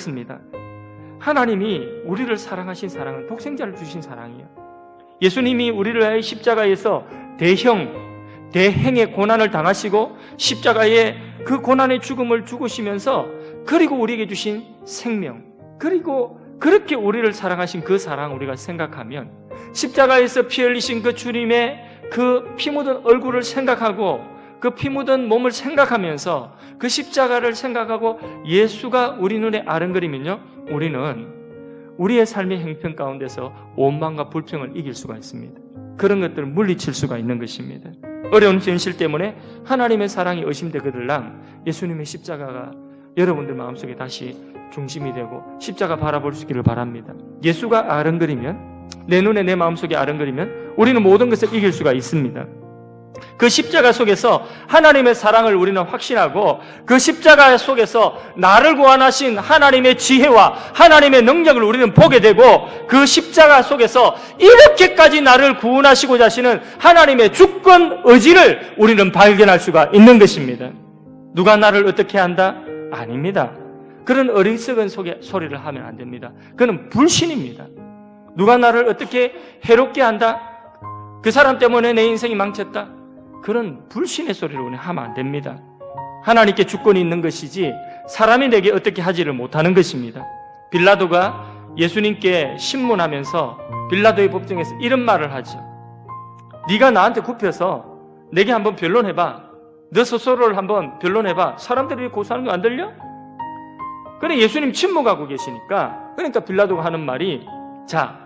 그렇습니다. 하나님이 우리를 사랑하신 사랑은 독생자를 주신 사랑이에요. 예수님이 우리를 위하여 십자가에서 대행의 고난을 당하시고 십자가의 그 고난의 죽음을 죽으시면서 그리고 우리에게 주신 생명, 그리고 그렇게 우리를 사랑하신 그 사랑 우리가 생각하면 십자가에서 피 흘리신 그 주님의 그 피 묻은 얼굴을 생각하고 그 피 묻은 몸을 생각하면서 그 십자가를 생각하고 예수가 우리 눈에 아른거리면요, 우리는 우리의 삶의 형편 가운데서 원망과 불평을 이길 수가 있습니다. 그런 것들을 물리칠 수가 있는 것입니다. 어려운 현실 때문에 하나님의 사랑이 의심되거들랑 예수님의 십자가가 여러분들 마음속에 다시 중심이 되고 십자가 바라볼 수 있기를 바랍니다. 예수가 아른거리면, 내 눈에 내 마음속에 아른거리면 우리는 모든 것을 이길 수가 있습니다. 그 십자가 속에서 하나님의 사랑을 우리는 확신하고 그 십자가 속에서 나를 구원하신 하나님의 지혜와 하나님의 능력을 우리는 보게 되고 그 십자가 속에서 이렇게까지 나를 구원하시고자 하시는 하나님의 주권 의지를 우리는 발견할 수가 있는 것입니다. 누가 나를 어떻게 한다? 아닙니다. 그런 어리석은 소리를 하면 안 됩니다. 그는 불신입니다. 누가 나를 어떻게 해롭게 한다? 그 사람 때문에 내 인생이 망쳤다? 그런 불신의 소리를 우리는 하면 안 됩니다. 하나님께 주권이 있는 것이지 사람이 내게 어떻게 하지를 못하는 것입니다. 빌라도가 예수님께 신문하면서 빌라도의 법정에서 이런 말을 하죠. 네가 나한테 굽혀서 내게 한번 변론해봐. 너 스스로를 한번 변론해봐. 사람들이 고소하는 거 안 들려? 그래, 예수님 침묵하고 계시니까, 그러니까 빌라도가 하는 말이, 자,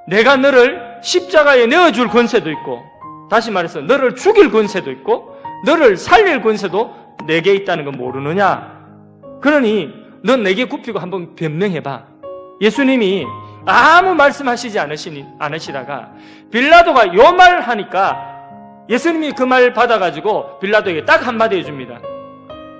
내가 너를 십자가에 내어줄 권세도 있고, 다시 말해서 너를 죽일 권세도 있고 너를 살릴 권세도 내게 있다는 거 모르느냐? 그러니 넌 내게 굽히고 한번 변명해봐. 예수님이 아무 말씀하시지 않으시다가 빌라도가 요 말 하니까 예수님이 그 말 받아가지고 빌라도에게 딱 한마디 해줍니다.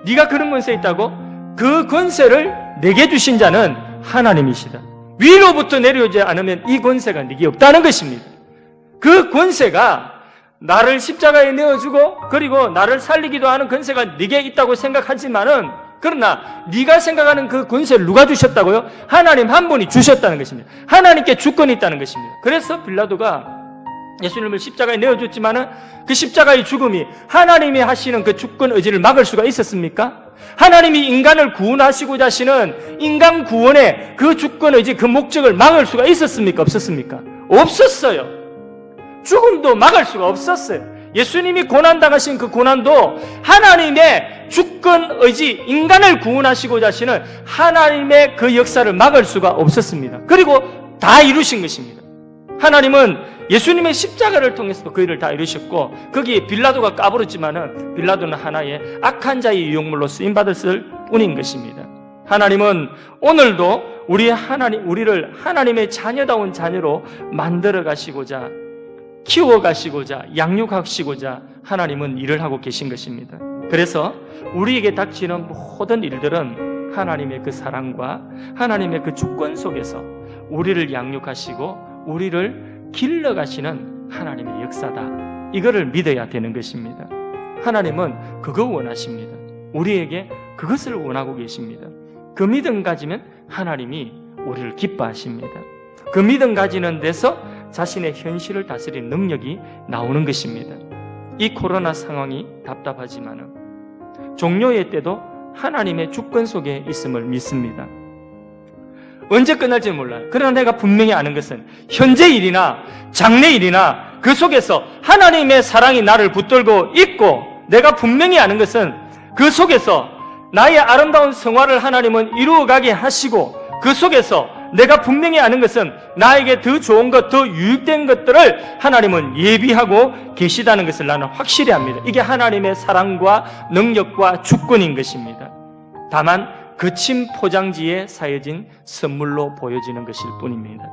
네가 그런 권세 있다고? 그 권세를 내게 주신 자는 하나님이시다. 위로부터 내려오지 않으면 이 권세가 네게 없다는 것입니다. 그 권세가 나를 십자가에 내어주고 그리고 나를 살리기도 하는 권세가 네게 있다고 생각하지만은, 그러나 네가 생각하는 그 권세를 누가 주셨다고요? 하나님 한 분이 주셨다는 것입니다. 하나님께 주권이 있다는 것입니다. 그래서 빌라도가 예수님을 십자가에 내어줬지만은 그 십자가의 죽음이 하나님이 하시는 그 주권 의지를 막을 수가 있었습니까? 하나님이 인간을 구원하시고자 하시는 인간 구원의 그 주권 의지, 그 목적을 막을 수가 있었습니까? 없었습니까? 없었어요. 죽음도 막을 수가 없었어요. 예수님이 고난당하신 그 고난도 하나님의 주권 의지, 인간을 구원하시고자 하시는 하나님의 그 역사를 막을 수가 없었습니다. 그리고 다 이루신 것입니다. 하나님은 예수님의 십자가를 통해서도 그 일을 다 이루셨고, 거기에 빌라도가 까불었지만은 빌라도는 하나의 악한 자의 유용물로 쓰임받을 뿐인 것입니다. 하나님은 오늘도 우리를 하나님의 자녀다운 자녀로 만들어 가시고자, 키워가시고자, 양육하시고자 하나님은 일을 하고 계신 것입니다. 그래서 우리에게 닥치는 모든 일들은 하나님의 그 사랑과 하나님의 그 주권 속에서 우리를 양육하시고 우리를 길러가시는 하나님의 역사다. 이거를 믿어야 되는 것입니다. 하나님은 그거 원하십니다. 우리에게 그것을 원하고 계십니다. 그 믿음 가지면 하나님이 우리를 기뻐하십니다. 그 믿음 가지는 데서 자신의 현실을 다스리는 능력이 나오는 것입니다. 이 코로나 상황이 답답하지만은 종료의 때도 하나님의 주권 속에 있음을 믿습니다. 언제 끝날지 몰라요. 그러나 내가 분명히 아는 것은 현재 일이나 장래 일이나 그 속에서 하나님의 사랑이 나를 붙들고 있고, 내가 분명히 아는 것은 그 속에서 나의 아름다운 성화를 하나님은 이루어가게 하시고, 그 속에서 내가 분명히 아는 것은 나에게 더 좋은 것, 더 유익된 것들을 하나님은 예비하고 계시다는 것을 나는 확실히 합니다. 이게 하나님의 사랑과 능력과 주권인 것입니다. 다만 거친 포장지에 쌓여진 선물로 보여지는 것일 뿐입니다.